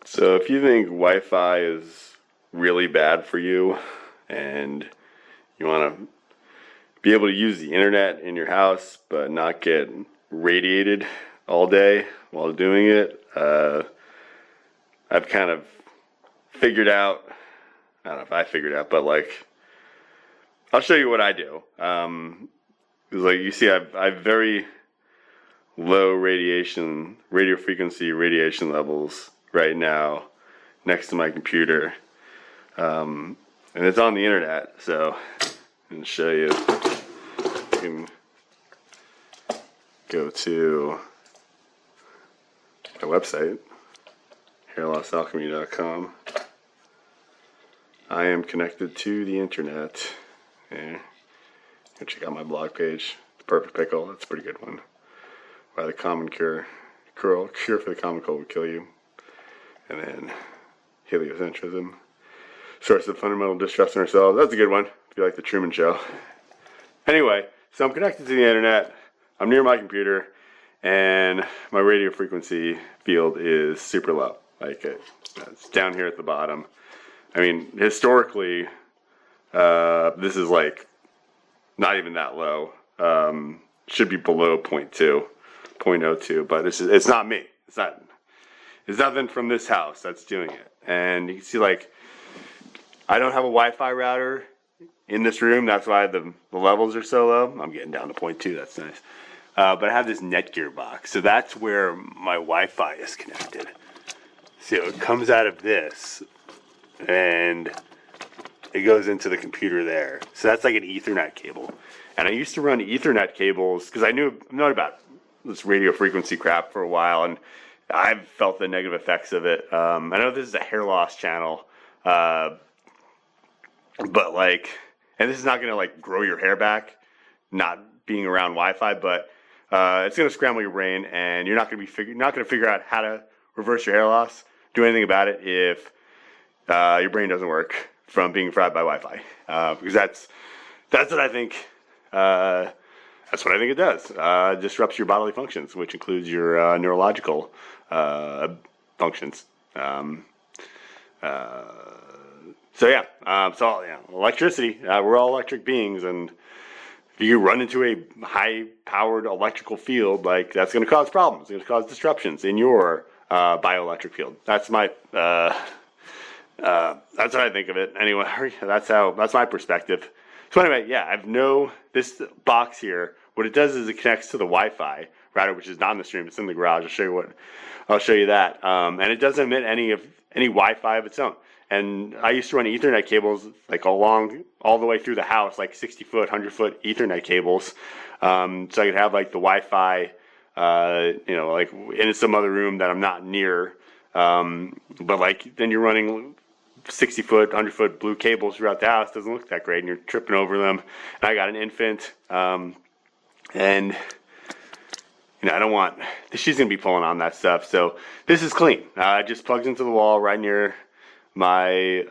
So if you think Wi-Fi is really bad for you and you want to be able to use the internet in your house but not get radiated all day while doing it, I've kind of figured out, I don't know if I figured out, but like, I'll show you what I do. Like you see, I've very low radio frequency radiation levels right now next to my computer. And it's on the internet, so I can show you. You can go to my website, hairlossalchemy.com. I am connected to the internet. Yeah. Go check out my blog page, The Perfect Pickle. That's a pretty good one. Why the common cure for the common cold would kill you. And then heliocentrism, source of fundamental distrust in ourselves. That's a good one, if you like the Truman Show. Anyway, so I'm connected to the internet. I'm near my computer, and my radio frequency field is super low. Like it's down here at the bottom. I mean, historically, this is like not even that low. Should be below 0.02, but it's not me. It's nothing from this house that's doing it. And you can see, like, I don't have a Wi-Fi router in this room. That's why the levels are so low. I'm getting down to 0.2. That's nice. But I have this Netgear box, so that's where my Wi-Fi is connected. So it comes out of this, and it goes into the computer there. So that's like an Ethernet cable. And I used to run Ethernet cables because I've known about this radio frequency crap for a while, and I've felt the negative effects of it. I know this is a hair loss channel, but like, and this is not going to like grow your hair back, not being around Wi-Fi, but it's going to scramble your brain, and you're not going to figure out how to reverse your hair loss, do anything about it if your brain doesn't work from being fried by Wi-Fi, because that's what I think. That's what I think it does. Disrupts your bodily functions, which includes your neurological functions. So electricity. We're all electric beings, and if you run into a high-powered electrical field, like that's going to cause problems. It's going to cause disruptions in your bioelectric field. That's my that's what I think of it. Anyway, that's my perspective. So anyway, yeah, this box here, what it does is it connects to the Wi-Fi router, which is not in the stream, it's in the garage. I'll show you that. And it doesn't emit any Wi-Fi of its own. And I used to run Ethernet cables like all the way through the house, like 60-foot, 100-foot Ethernet cables. So I could have like the Wi-Fi, like in some other room that I'm not near. But like then you're running 60-foot, 100-foot blue cables throughout the house. Doesn't look that great, and you're tripping over them. And I got an infant, and I don't want, she's gonna be pulling on that stuff. So this is clean. It just plugs into the wall right near my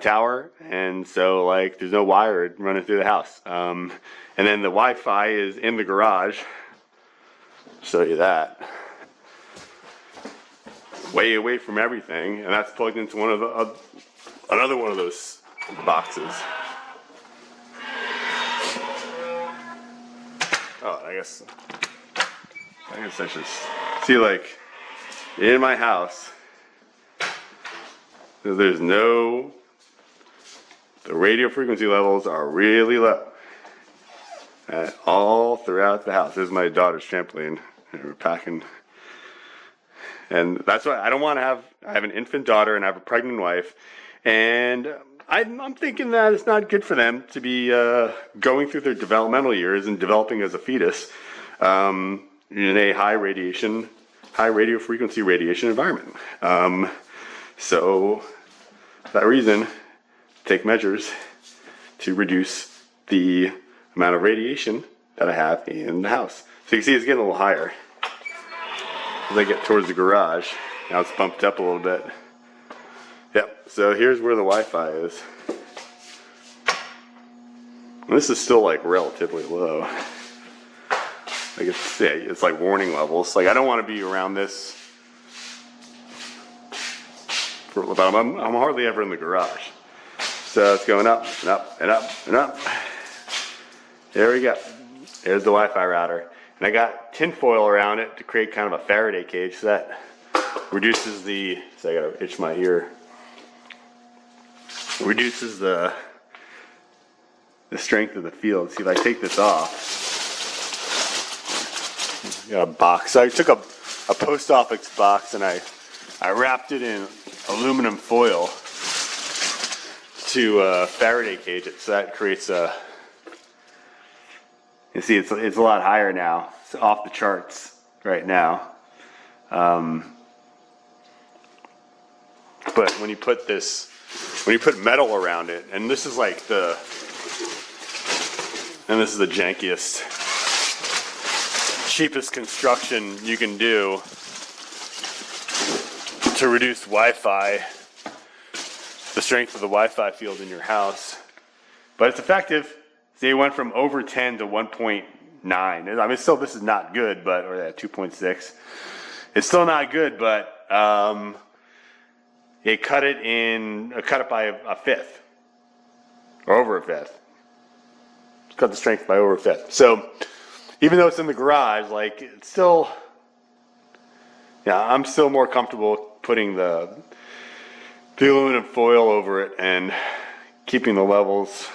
tower, and so like there's no wire running through the house. And then the Wi-Fi is in the garage. Show you that. Way away from everything, and that's plugged into another one of those boxes. Oh, I guess I should see, like, in my house, the radio frequency levels are really low all throughout the house. This is my daughter's trampoline, and we're packing. And that's why I don't want to I have an infant daughter and I have a pregnant wife, and I'm thinking that it's not good for them to be going through their developmental years and developing as a fetus in a high radio frequency radiation environment. So for that reason, take measures to reduce the amount of radiation that I have in the house. So you can see it's getting a little higher. As I get towards the garage, now it's bumped up a little bit. Yep, so here's where the Wi-Fi is. And this is still like relatively low. Like it's like warning levels. Like I don't want to be around this but I'm hardly ever in the garage. So it's going up and up and up and up. There we go. There's the Wi-Fi router. And I got tin foil around it to create kind of a Faraday cage so that reduces the, so I gotta itch my ear. Reduces the strength of the field. See, if I take this off, got a box. So I took a post office box and I wrapped it in aluminum foil to Faraday cage it. So that creates a, you see it's a lot higher now. It's off the charts right now. But when you put metal around it, and this is like this is the jankiest, cheapest construction you can do to reduce Wi-Fi, the strength of the Wi-Fi field in your house. But it's effective. See, it went from over 10 to 1.9. I mean, still, this is not good, but, or that 2.6. It's still not good, but it cut it by a fifth, or over a fifth. Cut the strength by over a fifth. So, even though it's in the garage, like, it's still, yeah, I'm still more comfortable putting the aluminum foil over it and keeping the levels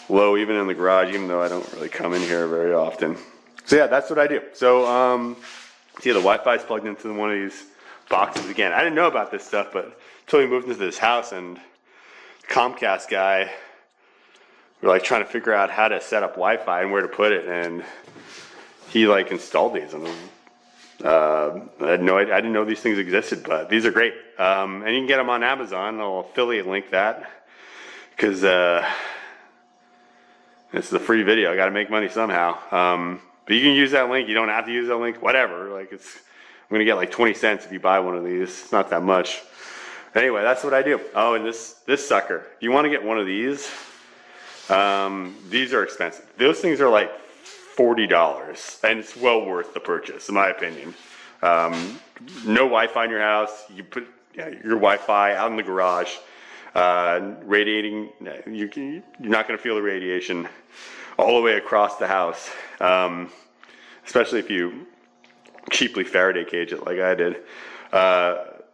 low even in the garage, even though I don't really come in here very often. So yeah, that's what I do. So see, the Wi-Fi is plugged into one of these boxes again. I didn't know about this stuff, but until we moved into this house and the Comcast guy, we were like trying to figure out how to set up Wi-Fi and where to put it, and he like installed these. And I didn't know these things existed, but these are great. And you can get them on Amazon. I'll affiliate link that because this is a free video. I got to make money somehow. But you can use that link. You don't have to use that link. Whatever. Like I'm gonna get like 20 cents if you buy one of these. It's not that much. Anyway, that's what I do. Oh, and this sucker. If you want to get one of these are expensive. Those things are like $40, and it's well worth the purchase, in my opinion. No Wi-Fi in your house. You put your Wi-Fi out in the garage. Radiating, you're not going to feel the radiation all the way across the house, especially if you cheaply Faraday cage it like I did. But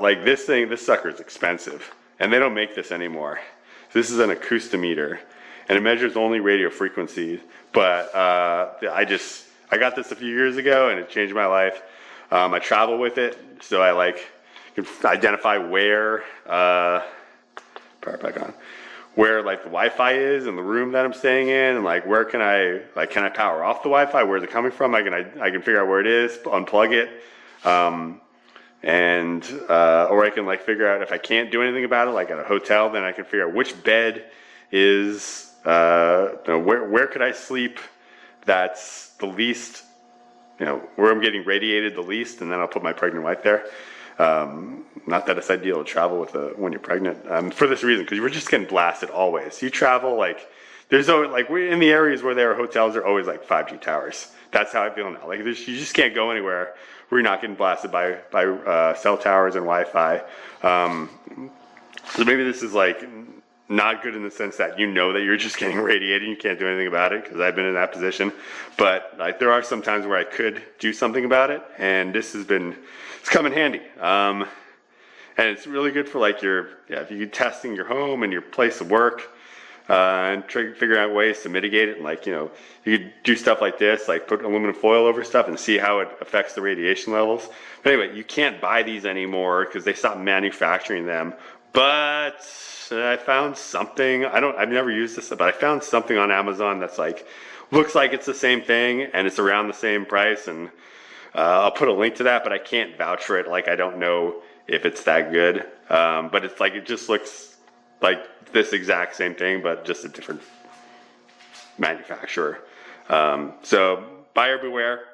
like this sucker is expensive, and they don't make this anymore. So this is an acoustimeter, and it measures only radio frequencies. But I got this a few years ago, and it changed my life. I travel with it, so I can identify where power back on, where like the Wi-Fi is in the room that I'm staying in, and like where can I power off the Wi-Fi? Where's it coming from? I can figure out where it is, unplug it, or I can like figure out if I can't do anything about it, like at a hotel, then I can figure out which bed is where could I sleep that's the least, where I'm getting radiated the least, and then I'll put my pregnant wife there. Not that it's ideal to travel with when you're pregnant, for this reason, because you're just getting blasted always. You travel there's always we're in the areas where there are hotels, there are always 5G towers. That's how I feel now. You just can't go anywhere where you're not getting blasted by cell towers and Wi-Fi. So maybe this is not good in the sense that that you're just getting radiated, you can't do anything about it, because I've been in that position. But there are some times where I could do something about it, and it's come in handy. And it's really good for if you're testing your home and your place of work, and figuring out ways to mitigate it. You could do stuff like this, put aluminum foil over stuff and see how it affects the radiation levels. But anyway, you can't buy these anymore because they stopped manufacturing them. But I found something. I've never used this, but I found something on Amazon that's looks like it's the same thing and it's around the same price. And I'll put a link to that, but I can't vouch for it. I don't know if it's that good. But it's it just looks like this exact same thing, but just a different manufacturer. So buyer beware.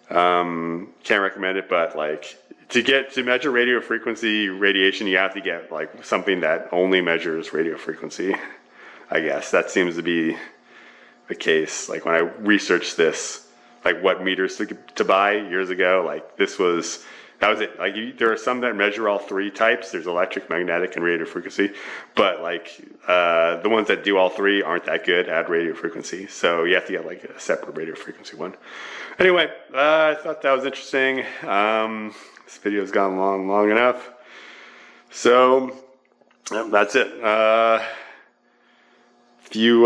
Can't recommend it, but to measure radio frequency radiation, you have to get something that only measures radio frequency. I guess that seems to be the case. When I researched this, what meters to buy years ago, this was That was it. Like there are some that measure all three types. There's electric, magnetic, and radio frequency. But like the ones that do all three aren't that good at radio frequency. So you have to get like a separate radio frequency one. Anyway, I thought that was interesting. This video's gone long enough. So that's it. If you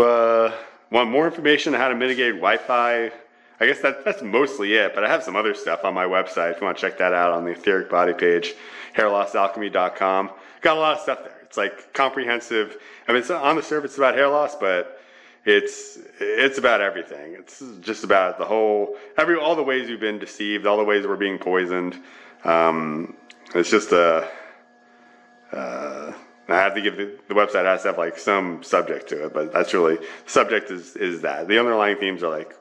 want more information on how to mitigate Wi-Fi, I guess that's mostly it, but I have some other stuff on my website if you want to check that out on the etheric body page, hairlossalchemy.com. Got a lot of stuff there. It's like comprehensive. I mean, it's on the surface it's about hair loss, but it's about everything. It's just about all the ways we've been deceived, all the ways we're being poisoned. It's just I have to give the website has to have like some subject to it, but that's really the subject is that. The underlying themes are like,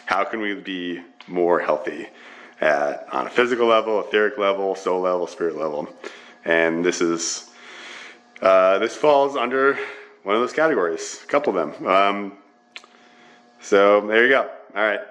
how can we be more healthy on a physical level, etheric level, soul level, spirit level? And this falls under one of those categories, a couple of them. So there you go. All right.